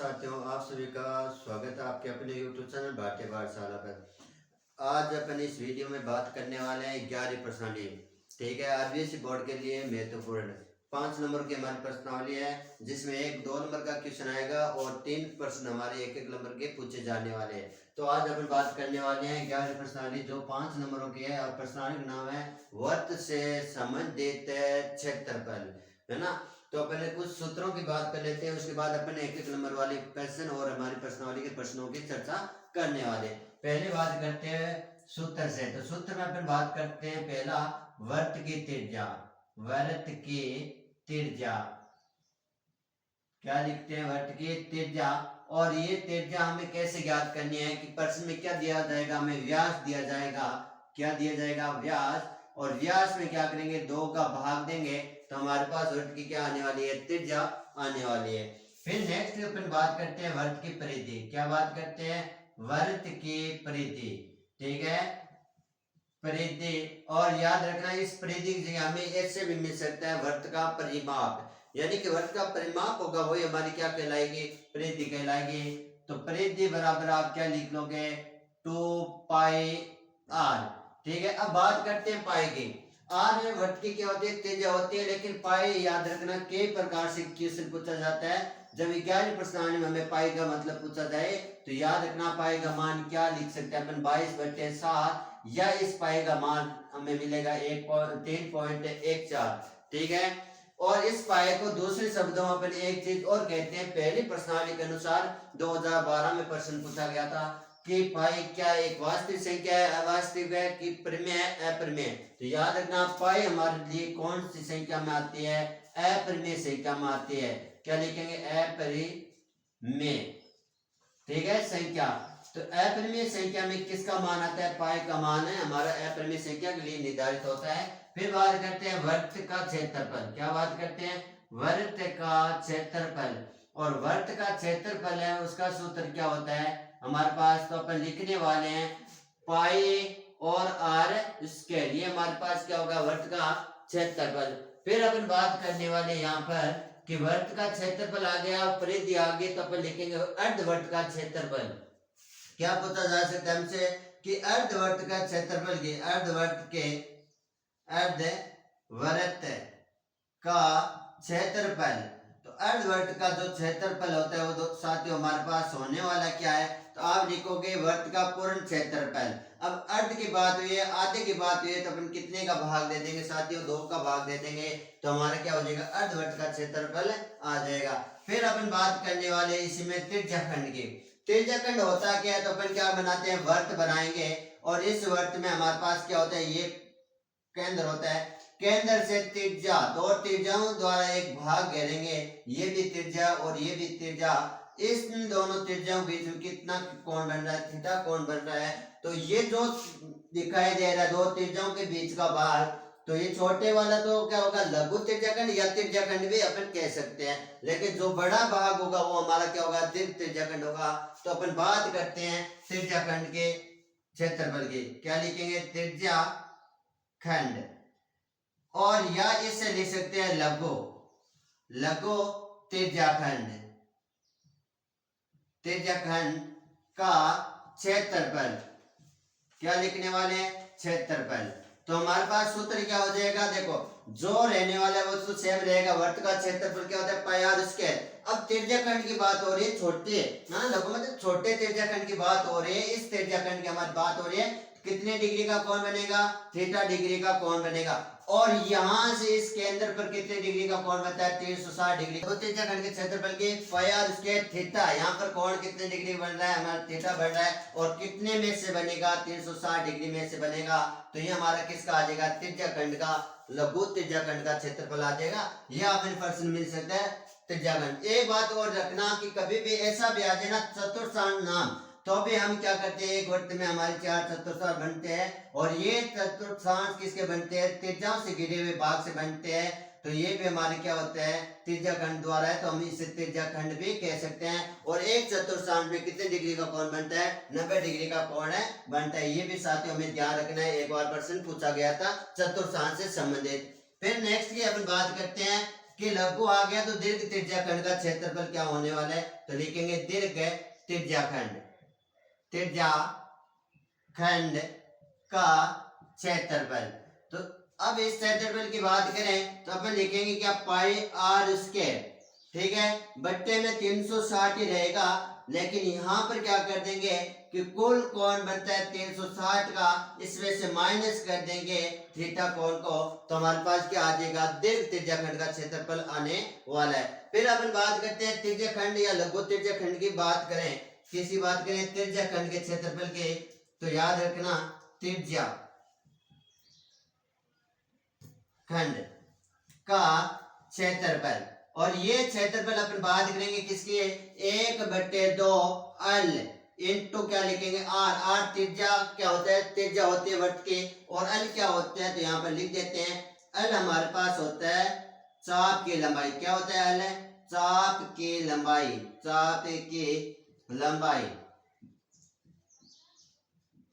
साथियों, आप सभी का स्वागत है आपके अपने YouTube चैनल भारतीय पाठशाला पर। आज अपन इस वीडियो में बात करने वाले हैं 11वीं प्रश्नावली। ठीक है, आरबीएसई बोर्ड के लिए महत्वपूर्ण 5 नंबर की हमारी प्रश्नावली है, जिसमें एक 2 नंबर का क्वेश्चन आएगा और 3 प्रश्न हमारे 1-1 नंबर के पूछे जाने वाले हैं। तो आज अपन बात करने वाले हैं 11वीं प्रश्नावली, जो 5 नंबरों की है। और प्रश्नावली का नाम है वर्त से संबंधित क्षेत्रफल, है ना। तो पहले कुछ सूत्रों की बात कर लेते हैं, उसके बाद अपन 1-1 नंबर वाले क्वेश्चन और हमारी प्रश्नावली के प्रश्नों की चर्चा करने वाले। पहले बात करते हैं सूत्र से। तो सूत्र में अपन बात करते हैं पहला, वर्त की त्रिज्या। वर्त की त्रिज्या क्या लिखते हैं? वर्त की त्रिज्या। और ये त्रिज्या हमें कैसे ज्ञात करनी है कि प्रश्न में क्या दिया जाएगा? हमें व्यास दिया जाएगा। क्या दिया जाएगा? व्यास। और व्यास में क्या करेंगे? 2 का भाग देंगे तो हमारे पास वर्त की क्या आने वाली है? त्रिज्या आने वाली है। फिर नेक्स्ट अपन बात करते हैं वर्त की परिधि। क्या बात करते हैं? वर्त की परिधि। ठीक है, परिधि। और याद रखना, इस परिधि की जगह हमें ऐसे भी मिल सकता है वर्त का परिमाप, यानी कि वर्त का परिमाप होगा वही हमारी क्या कहलाएगी? परिधि कहलाएगी। तो परिधि बराबर आप क्या लिख लोगे? 2 पाई आर। ठीक है, अब बात करते हैं पाई की। आर में वर्त की क्या होती है? त्रिज्या होती है, लेकिन पाई याद रखना कई प्रकार से क्वेश्चन पूछा जाता है। जब 11वीं प्रश्नावली में हमें पाई का मतलब पूछा जाए तो याद रखना पाई का मान क्या लिख सकते हैं अपन? 22/7, या इस पाई का मान हमें मिलेगा 3.14। ठीक है, और इस पाई को दूसरे शब्दों में अपन एक चीज और कहते हैं। पहली प्रश्नावली के अनुसार 2012 में प्रश्न पूछा गया था कि पाई क्या एक वास्तविक संख्या है, अवास्तविक है, कि परिमेय है, अपरिमेय। तो याद रखना पाई हमारे लिए कौन सी संख्या में आती है? अपरिमेय संख्या में आती है। क्या लिखेंगे? अपरिमेय। ठीक है, संख्या। तो अपरिमेय संख्या में किसका मान आता है? पाई का मान है हमारा अपरिमेय संख्या के लिए निर्धारित होता है। फिर बात करते हैं वर्त का क्षेत्रफल। क्या बात करते हैं? वर्त का क्षेत्रफल। और वर्त का क्षेत्रफल है, उसका सूत्र क्या होता है हमारे पास? तो अपन लिखने वाले हैं पाई और आर स्क्वायर। ये हमारे पास क्या होगा? वर्त का क्षेत्रफल। फिर अपन बात करने वाले यहाँ पर कि वर्त का क्षेत्रफल आ गया, परिधि आ गई, तो अपन लिखेंगे अर्धवर्त का क्षेत्रफल। क्या पूछा जा सकता है हमसे कि अर्धवर्त का क्षेत्रफल की अर्धवर्त का क्षेत्रफल। तो अर्धवर्त का जो क्षेत्रफल होता है वो साथियों हमारे पास होने वाला क्या है? तो आप लिखोगे वर्त का पूर्ण क्षेत्रफल। अब अर्ध की बात हुई है, आधे की बात हुई है, तो अपन कितने का भाग दे देंगे साथियों? 2 का भाग दे देंगे तो हमारा क्या हो जाएगा? अर्धवर्त का क्षेत्रफल आ जाएगा। फिर अपन बात करने वाले इसी में त्रिज्याखंड की। त्रिज्याखंड होता क्या है? तो अपन क्या बनाते हैं? वर्त बनाएंगे, और इस वर्त में हमारे पास क्या होता है? ये केंद्र होता है। केंद्र से त्रिज्या, 2 त्रिज्याओं द्वारा एक भाग घेरेंगे। ये भी त्रिज्या और ये भी त्रिज्या। इस दोनों त्रिज्याओं के बीच में कितना कोण बन रहा है? थीटा कोण बन रहा है। तो ये जो दिखाई दे रहा है 2 त्रिज्याओं के बीच का भाग, तो ये छोटे वाला तो क्या होगा? लघु त्रिज्याखंड या त्रिज्याखंड भी अपन कह सकते हैं। लेकिन जो बड़ा भाग होगा वो हमारा क्या होगा? दीर्घ त्रिज्याखंड होगा। तो अपन बात करते हैं त्रिज्याखंड के क्षेत्रफल की। क्या लिखेंगे? त्रिज्याखंड। और या इससे लिख सकते हैं लघु त्रिज्याखंड। त्रिज्याखंड का क्षेत्रफल क्या लिखने वाले हैं? क्षेत्रफल। तो हमारे पास सूत्र क्या हो जाएगा? देखो, जो रहने वाला है वो तो सेम रहेगा। वर्त का क्षेत्रफल क्या होता है? पाई आर स्क्वायर। अब त्रिज्याखंड की बात हो रही है छोटे, ना लघु मतलब छोटे त्रिज्याखंड की बात हो रही है। इस त्रिज्याखंड की हमारी बात हो रही है, कितने डिग्री का कोण बनेगा? थीटा डिग्री का कोण बनेगा। और यहां से इस केंद्र पर कितने डिग्री का कोण बनता है? 360 डिग्री। तो त्रिज्याखंड के क्षेत्रफल की पाई आर स्क्वायर थीटा, यहाँ पर कोण कितने डिग्री बन रहा है? हमारा थीटा बन रहा है। और कितने में से बनेगा? 360 डिग्री में से बनेगा। तो ये हमारा किसका आ जाएगा? त्रिज्याखंड का, लघु त्रिज्याखंड का क्षेत्रफल आ जाएगा। यह आपने प्रश्न मिल सकता है त्रिज्याखंड। एक बात और रखना कि कभी भी ऐसा भी आ जाए ना चतुर्थांश नाम, तो भी हम क्या करते हैं? एक वर्त में हमारे 4 चतुर्थांश बनते हैं, और ये चतुर्थांश किसके बनते हैं? त्रिज्याओं से घिरे हुए भाग से बनते हैं। तो ये भी हमारे क्या होता है? त्रिज्याखंड द्वारा है, तो हम इसे त्रिज्याखंड भी कह सकते हैं। और एक चतुर्थांश में कितने डिग्री का कोण बनता है? 90 डिग्री का कोण बनता है। ये भी साथियों में ध्यान रखना है, एक बार प्रश्न पूछा गया था चतुर्थांश से संबंधित। फिर नेक्स्ट की अपन बात करते हैं कि लघु आ गया तो दीर्घ त्रिज्याखंड का क्षेत्रफल क्या होने वाला है, तो लिखेंगे दीर्घ त्रिज्याखंड, त्रिज्याखंड का क्षेत्रफल। तो अब इस क्षेत्रफल की बात करें तो अपन लिखेंगे क्या, पाई आर स्क्वायर, ठीक है, बट्टे में 360 ही रहेगा, लेकिन यहाँ पर क्या कर देंगे कि कुल कोण बनता है 360 का, इसमें से माइनस कर देंगे थीटा कोण को, तो हमारे पास क्या आ जाएगा, दीर्घ त्रिज्याखंड का क्षेत्रफल आने वाला है। फिर अपन बात करते हैं त्रिज्याखंड या लघु त्रिज्याखंड की बात करें, किसी बात करें त्रिज्याखंड के क्षेत्रफल के, तो याद रखना त्रिज्याखंड का क्षेत्रफल, और ये क्षेत्रफल अपन बात करेंगे किसकी, 1/2 अल इंटू क्या लिखेंगे आर, आर त्रिज्या क्या होता है, त्रिज्या होती है वृत्त की, और अल क्या होता है, तो यहाँ पर लिख देते हैं अल हमारे पास होता है चाप की लंबाई, क्या होता है अल, चाप की लंबाई, चाप की लंबाई,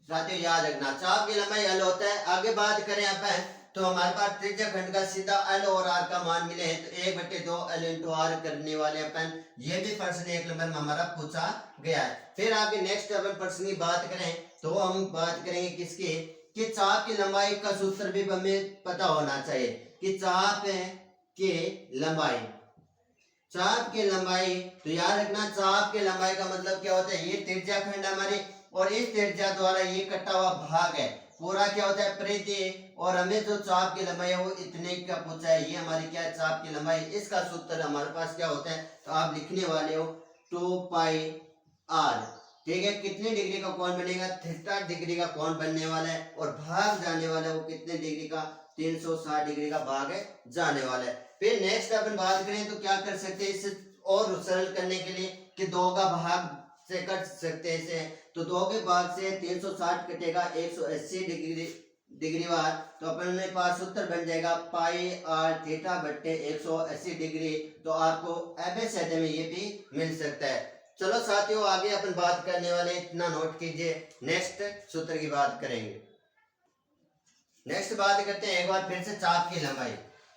साथियों याद रखना चाप की लंबाई अल होता है। आगे बात करें अपन तो हमारे पास त्रिज्याखंड का सीधा एल और आर का मान मिले हैं, तो 1/2 एल इंटू आर करने वाले अपन, ये भी प्रश्न 1 नंबर में हमारा पूछा गया है। फिर आगे नेक्स्ट अपन प्रश्न की बात करें तो हम बात करेंगे किसकी, कि चाप की लंबाई का सूत्र भी हमें पता होना चाहिए, कि चाप की लंबाई, चाप की लंबाई, तो याद रखना चाप की लंबाई का मतलब क्या होता है, ये त्रिज्याखंड हमारी, और इस त्रिज्या द्वारा ये कटा हुआ भाग है, पूरा क्या होता है परिधि, और हमें जो चाप की लंबाई है वो इतने का पूछा है, ये हमारी क्या है चाप की लंबाई, इसका सूत्र हमारे पास क्या होता है, तो आप लिखने वाले हो 2 पाई आर, ठीक है, कितने डिग्री का कोण बनेगा, थीटा डिग्री का कोण बनने वाला है, और भाग जाने वाला है वो कितने डिग्री का, 360 डिग्री का भाग जाने वाला है। फिर नेक्स्ट अपन बात करें तो क्या कर सकते हैं इसे और सरल करने के लिए, कि 2 का भाग से कट सकते हैं इसे, तो 2 के भाग से 360 कटेगा 180 डिग्री वार, तो अपने पास सूत्र बन जाएगा पाई आर थीटा बट्टे 180 डिग्री, तो आपको एबीसीडी में ये भी मिल सकता है। चलो साथियों आगे अपन बात करने वाले, इतना नोट कीजिए, नेक्स्ट सूत्र की बात करेंगे। नेक्स्ट बात करते हैं एक बार फिर से चाप की लंबाई,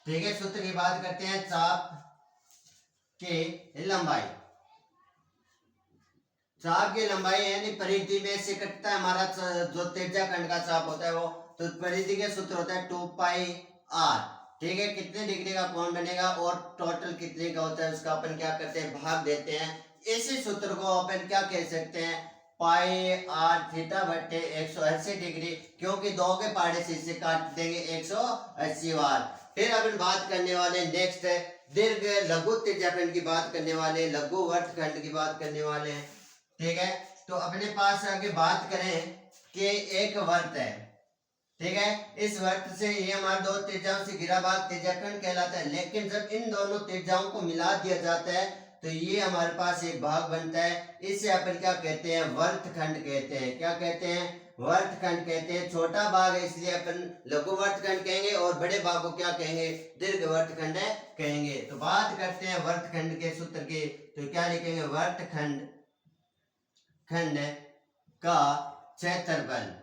ठीक है, सूत्र की बात करते हैं चाप की लंबाई, चाप की लंबाई यानी परिधि में से कटता है हमारा जो त्रिज्याखंड का चाप होता है वो, तो परिधि के सूत्र होता है 2 पाई आर, ठीक है, कितने डिग्री का कोण बनेगा और टोटल कितने का होता है उसका अपन क्या करते हैं भाग देते हैं, इसी सूत्र को अपन क्या कह सकते हैं, पाई आर थीटा बट्टे 180 डिग्री, क्योंकि 2 के पहाड़े से इसे काट देंगे 180 बार। फिर अपन बात करने वाले नेक्स्ट है दीर्घ लघु त्रिज्याखंड की बात करने वाले, लघु वर्तखंड की बात करने वाले हैं, ठीक है, तो अपने पास आगे बात करें कि एक वर्त है, ठीक है, इस वर्त से ये हमारे 2 त्रिज्याओं से घिरा भाग त्रिज्याखंड कहलाता है, लेकिन जब इन दोनों त्रिज्याओं को मिला दिया जाता है तो ये हमारे पास एक भाग बनता है, इसे अपन क्या कहते हैं, वर्तखंड कहते हैं, क्या कहते हैं, वर्तखंड कहते हैं। छोटा भाग है इसलिए अपन लघु वर्तखंड कहेंगे, और बड़े भाग को क्या कहेंगे, दीर्घ वर्तखंड कहेंगे। तो बात करते हैं वर्तखंड के सूत्र की, तो क्या लिखेंगे, वर्तखंड खंड का क्षेत्रफल,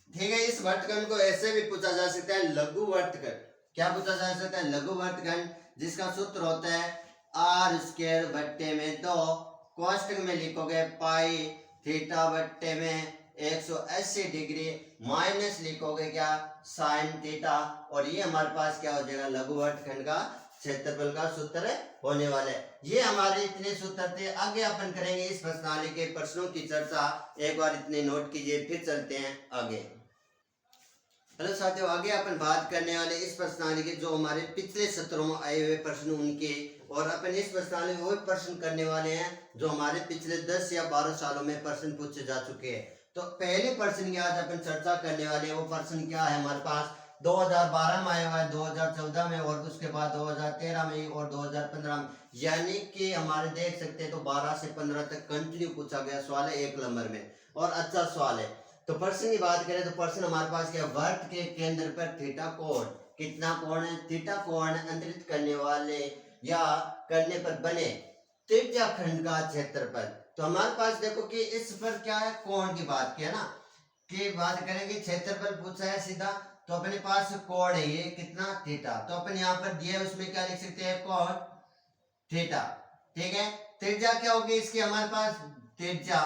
ठीक है, इस वर्तखंड को ऐसे भी पूछा जा सकता है लघु वर्तखंड, क्या पूछा जा सकता है, लघु वर्तखंड, जिसका सूत्र होता है आर स्क्वायर बट्टे में 2, कोष्टक में लिखोगे पाई थीटा बट्टे में 180 डिग्री, माइनस लिखोगे क्या साइन थीटा, और ये हमारे पास क्या हो जाएगा, लघु वर्तखंड का क्षेत्रफल का सूत्र होने वाला है। ये हमारे इतने सूत्र थे, आगे अपन करेंगे इस प्रश्नावली के प्रश्नों की चर्चा, एक बार इतने नोट कीजिए, फिर चलते हैं आगे। हेलो साथियों, आगे अपन बात करने वाले इस प्रश्नावली के जो हमारे पिछले सत्रों में आए हुए प्रश्न उनके, और अपन इस प्रश्नावली में वो प्रश्न करने वाले हैं जो हमारे पिछले 10 या 12 सालों में प्रश्न पूछे जा चुके हैं। तो पहले प्रश्न की आज अपन चर्चा करने वाले हैं, वो प्रश्न क्या है, हमारे पास 2012 में आया हुआ है, 2014 में, और उसके बाद 2013 में और 2015 में, यानी कि हमारे देख सकते हैं तो 12 से 15 तक कंटिन्यू पूछा गया सवाल है 1 नंबर में, और अच्छा सवाल है। तो प्रश्न की बात करें तो प्रश्न हमारे पास क्या, वर्त के केंद्र पर थीटा कोण, कितना कोण है, थीटा कोण अंतरित करने वाले या करने पर बने त्रिज्याखंड का क्षेत्रफल। तो हमारे पास देखो कि इस पर क्या है, कोण की बात किया ना, की बात करेंगे, क्षेत्रफल पूछा है सीधा, तो अपने पास कोण है ये कितना थीटा, तो अपन यहाँ पर दिया है उसमें क्या लिख सकते हैं कोण थीटा। ठीक है, त्रिज्या क्या होगी इसकी हमारे पास, त्रिज्या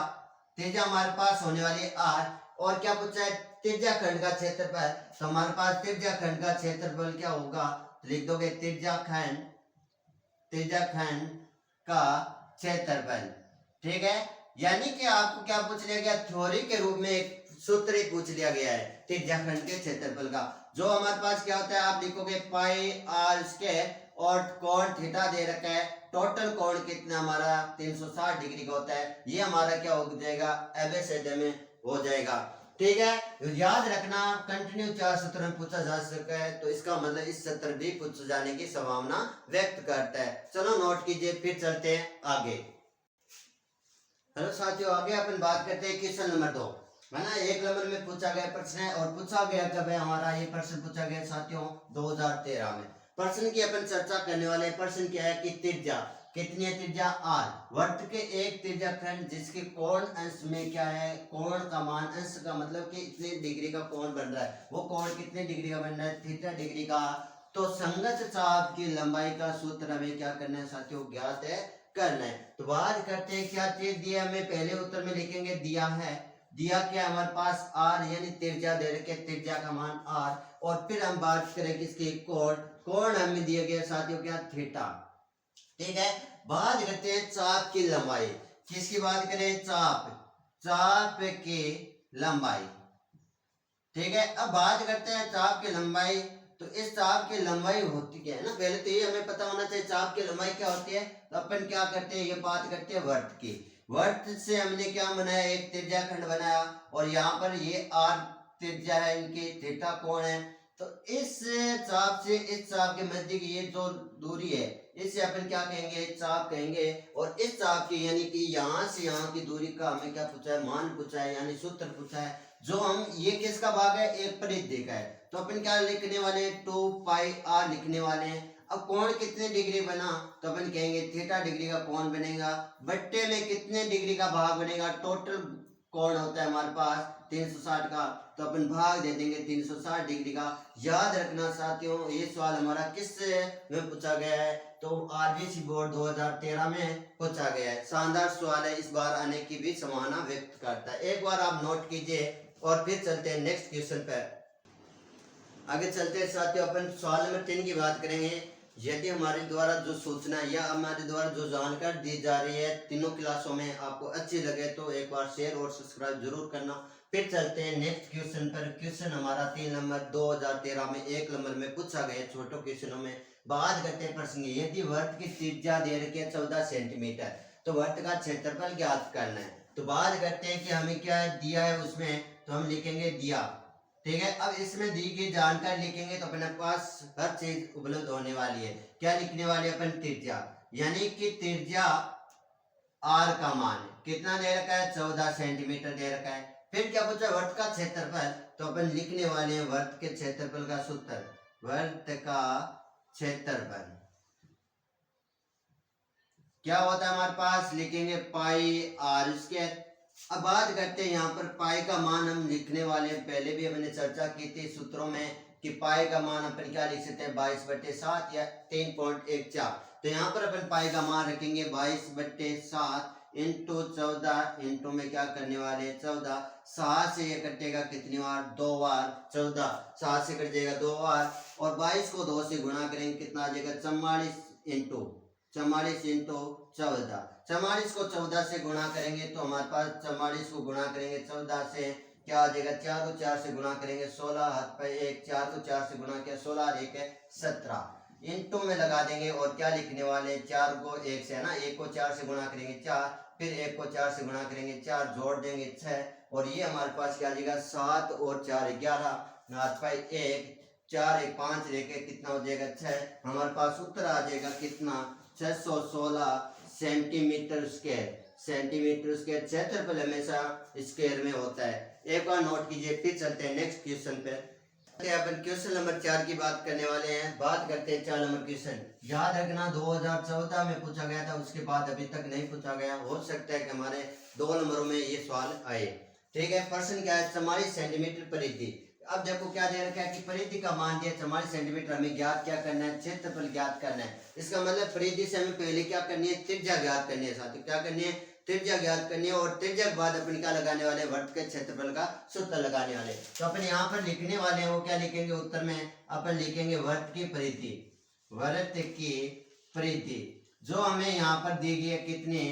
त्रिज्या हमारे पास होने वाली है r, और क्या पूछा है त्रिज्या खंड का क्षेत्रफल, तो हमारे पास त्रिज्या खंड का क्षेत्रफल क्या होगा, तो लिख दोगे त्रिज्या खंड का क्षेत्रफल। ठीक है, यानी कि आपको क्या पूछ लिया गया, थ्योरी के रूप में एक सूत्र ही पूछ लिया गया है त्रिज्या खंड के क्षेत्रफल का, जो हमारे पास क्या होता है, आप लिखोगे पाई आर स्क्वायर और कोण थीटा दे रखा है, टोटल कोण कितना हमारा 360 डिग्री का होता है, ये हमारा क्या हो जाएगा एबीसीडी में हो जाएगा। ठीक है, याद रखना कंटिन्यू 4 सत्र में पूछा जा सकता है, तो इसका मतलब इस सत्र भी पूछ जाने की संभावना व्यक्त करता है। चलो नोट कीजिए, फिर चलते हैं आगे। हेलो साथियों, आगे अपन बात करते हैं क्वेश्चन नंबर 2, है ना। 1 नंबर में पूछा गया प्रश्न है, और पूछा गया कब है, हमारा ये प्रश्न पूछा गया साथियों 2013 में। प्रश्न की अपन चर्चा करने वाले, प्रश्न क्या है कि त्रिज्या कितनी है, त्रिज्या r, वृत्त के एक त्रिज्या खंड जिसके कोण अंश में क्या है, कोण का मान, अंश का मतलब कि इतने डिग्री का कोण बन रहा है, वो कोण कितने डिग्री का बन रहा है, थीटा डिग्री का। तो संगत चाप की लंबाई का सूत्र हमें क्या करना है साथियों, ज्ञात है करना है। तो बात करते हैं क्या चीज दिया, हमें पहले उत्तर में लिखेंगे दिया है, दिया क्या हमारे पास r, यानी त्रिज्या दे रखे, त्रिज्या का मान r, और फिर हम बात करें किसकी, कोण हमें दिया गया साथियों क्या, थीटा। ठीक है, बात करते हैं चाप की लंबाई, किसकी बात करें, चाप की लंबाई। ठीक है, अब बात करते हैं चाप की लंबाई, तो इस चाप की लंबाई होती क्या है ना, पहले तो ये हमें पता होना चाहिए चाप की लंबाई क्या होती है। तो अपन क्या करते हैं, ये बात करते हैं वृत्त की, वृत्त से हमने क्या बनाया, एक त्रिज्या खंड बनाया, और यहाँ पर ये r त्रिज्या है इनकी, थीटा कोण है। तो इस चाप से इस चाप के मध्य की ये जो दूरी है, इसे अपन क्या कहेंगे, चाप कहेंगे। और इस चाप की यानी कि यहाँ से यहाँ की दूरी का हमें क्या पूछा है, मान पूछा है, यानी सूत्र पूछा है, जो हम ये किसका भाग है, एक परिधि का है। तो अपन क्या लिखने वाले हैं, 2 पाई r लिखने वाले हैं। अब कोण कितने डिग्री बना, तो अपन कहेंगे थीटा डिग्री का कोण बनेगा, बट्टे में कितने डिग्री का भाग बनेगा, टोटल कोण होता है हमारे पास 360 का, तो अपन भाग दे देंगे 360 डिग्री का। याद रखना साथियों, ये सवाल हमारा किस में पूछा गया है, तो आरबीसी बोर्ड 2013 में पूछा गया है। शानदार सवाल है, इस बार आने की भी संभावना व्यक्त करता है, एक बार आप नोट कीजिए, और फिर चलते हैं नेक्स्ट क्वेश्चन पर। आगे चलते हैं साथियों, अपन सवाल नंबर 3 की बात करेंगे। यदि हमारे द्वारा जो सूचना या हमारे द्वारा जो जानकारी दी जा रही है तीनों क्लासों में आपको अच्छी लगे, तो एक बार शेयर और सब्सक्राइब जरूर करना। फिर चलते हैं नेक्स्ट क्वेश्चन पर। क्वेश्चन हमारा 3 नंबर 2013 में 1 नंबर में पूछा गया, छोटे क्वेश्चनों में बात करते हैं प्रश्न, यदि वृत्त की त्रिज्या दे रखी है 14 सेंटीमीटर, तो वृत्त का क्षेत्रफल ज्ञात करना है। तो बात करते हैं कि हमें क्या दिया है उसमें, तो हम लिखेंगे दिया। ठीक है, अब इसमें दी गई जानकारी लिखेंगे तो अपने पास हर चीज उपलब्ध होने वाली है। क्या लिखने वाले अपन, त्रिज्या, यानी कि त्रिज्या r का मान कितना दे रखा है, 14 सेंटीमीटर दे रखा है। फिर क्या पूछा, वृत्त का क्षेत्रफल, तो अपन लिखने वाले हैं वृत्त के क्षेत्रफल का सूत्र, वृत्त का क्षेत्रफल क्या होता है हमारे पास, लिखेंगे पाई r स्क्वायर। अब बात करते हैं यहाँ पर पाई का मान हम लिखने वाले हैं, पहले भी हमने चर्चा की थी सूत्रों में कि पाई का मान अपन क्या लिख सकते हैं, 22/7 या 3.14। तो यहाँ पर अपन पाई का मान रखेंगे 22/7 इंटू 14, इंटू में क्या करने वाले हैं 14, 7 से ये कटेगा कितनी बार, 2 बार, 14 7 से कट जाएगा 2 बार, और 22 को 2 से गुणा करेंगे कितना आ जाएगा, 44 इंटू 14, 44 को 14 से गुणा करेंगे तो हमारे पास 44 को गुणा करेंगे 14 से क्या आ जाएगा, 4 को 4 से गुणा करेंगे 16, हाथ पे 1, 4 को 4 से गुणा किया 16 और 1 है 17, इंटू में लगा देंगे। और क्या लिखने वाले, 4 को 1 से है ना, 1 को 4 से गुणा करेंगे 4, फिर 1 को 4 से गुणा करेंगे 4, जोड़ देंगे 6, और ये हमारे पास क्या आ जाएगा 7 और 4 11, हाथ पे 1, 4 1 5 लेके कितना हो जाएगा 6, हमारे पास उत्तर आ जाएगा कितना 616 सेंटीमीटर स्क्वायर। सेंटीमीटर स्क्वायर क्षेत्रफल हमेशा स्क्वायर में होता है, एक बार नोट कीजिए। फिर चलते हैं नेक्स्ट क्वेश्चन पे। अपन क्वेश्चन नंबर 4 की बात करने वाले हैं। बात करते हैं 4 नंबर क्वेश्चन। याद रखना 2014 में पूछा गया था, उसके बाद अभी तक नहीं पूछा गया, हो सकता है कि हमारे 2 नंबरों में ये सवाल आए। ठीक है। प्रश्न क्या है, 44 सेंटीमीटर परिधि। अब देखो क्या दे रखा है कि परिधि का मान दिया 44 सेंटीमीटर, हमें ज्ञात क्या करना है, क्षेत्रफल ज्ञात करना है। इसका मतलब परिधि से हमें पहले क्या करनी है, त्रिज्या ज्ञात करनी है साथियों। क्या करनी है, त्रिज्या ज्ञात करनी है। और त्रिज्या के बाद अपन क्या लगाने वाले, वर्त के क्षेत्रफल का सूत्र लगाने वाले। तो अपन यहाँ पर लिखने वाले हैं वो क्या लिखेंगे, उत्तर में अपन लिखेंगे वर्त की परिधि। वर्त की परिधि जो हमें यहाँ पर दी गई है कितनी,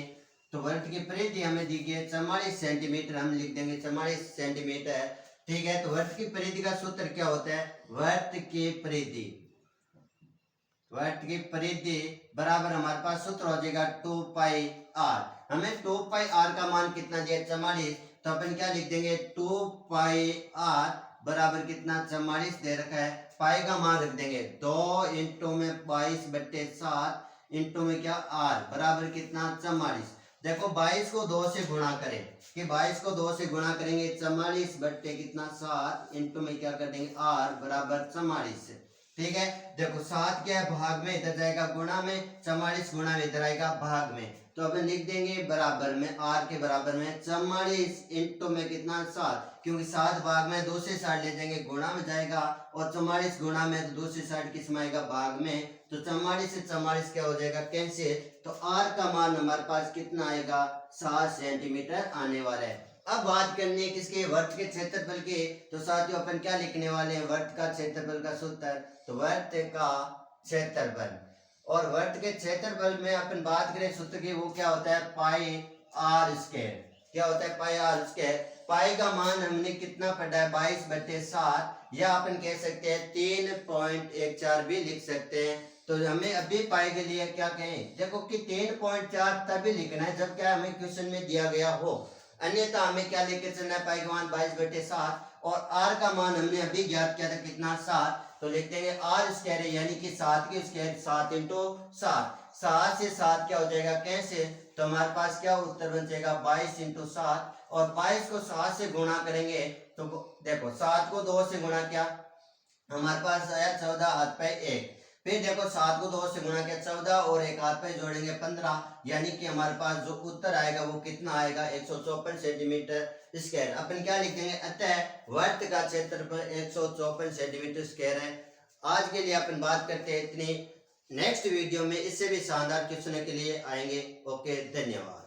तो वर्त की परिधि हमें दी गई है 44 सेंटीमीटर, हम लिख देंगे 44 सेंटीमीटर। ठीक है। तो वर्त की परिधि का सूत्र क्या होता है, वर्त की परिधि, वर्त की परिधि बराबर हमारे पास सूत्र हो जाएगा 2 पाई आर। हमें 2 पाई आर का मान कितना दिया, 44। तो अपन क्या लिख देंगे, 2 पाई आर बराबर कितना, 44 दे रखा है। पाई का मान रख देंगे 2 इंटू में 22/7 इंटू में क्या आर बराबर कितना, 44। देखो 22 को 2 से गुणा करें, कि 22 को 2 से गुणा करेंगे 44 बट्टे कितना 7 इंटू में क्या कर देंगे आर बराबर 44। ठीक है। देखो 7 क्या है भाग में, इधर जाएगा गुणा में, 44 गुणा में इधर आएगा भाग में। तो अपन लिख देंगे बराबर में, आर के बराबर में 44 इंटू में कितना 7, क्योंकि 7 भाग में दूसरी साइड ले जाएंगे गुणा में जाएगा, और 44 गुणा में तो दूसरी साइड किस में आएगा, भाग में। तो 44 से 44 क्या हो जाएगा, कैंसिल। तो आर का मान हमारे पास कितना आएगा, 7 सेंटीमीटर आने वाला है। अब बात करनी है किसके, वर्त के क्षेत्रफल की। तो साथियों अपन क्या लिखने वाले हैं, वर्त का क्षेत्रफल का सूत्र। तो वर्त का क्षेत्रफल, और वर्त के क्षेत्रफल में अपन बात करें सूत्र की, वो क्या होता है, पाई आर स्क्वायर। क्या होता है, पाई आर स्क्वायर। पाई का मान हमने कितना पढ़ा है, 22/7, या अपन कह सकते हैं 3.14 भी लिख सकते हैं। तो हमें अभी पाई के लिए क्या कहें, देखो कि 3.4 तभी लिखना है जब क्या हमें क्वेश्चन में दिया गया हो, अन्यथा हमें क्या लेके चलना है, पाई का मान 22/7, और आर का मान हमने अभी ज्ञात किया था कितना, 7। तो लिख देंगे आर स्क्वायर यानी कि 7 की स्क्वायर, 7 इंटू 7, 7 से 7 क्या हो जाएगा, कैसे। तो हमारे पास क्या उत्तर बन जाएगा 22 इंटू 7, और 22 को 7 से गुणा करेंगे तो देखो 7 को 2 से गुणा किया, हमारे पास आया 14 हाथ पे 1। फिर देखो 7 को 2 से गुणा किया 14, और एक हाथ पे जोड़ेंगे 15, यानी कि हमारे पास जो उत्तर आएगा वो कितना आएगा, 154 सेंटीमीटर स्क्वायर। अपन क्या लिखेंगे, अतः वर्त का क्षेत्रफल 154 सेंटीमीटर स्क्वायर है। आज के लिए अपन बात करते हैं इतनी। नेक्स्ट वीडियो में इससे भी शानदार क्वेश्चन के लिए आएंगे। ओके, धन्यवाद।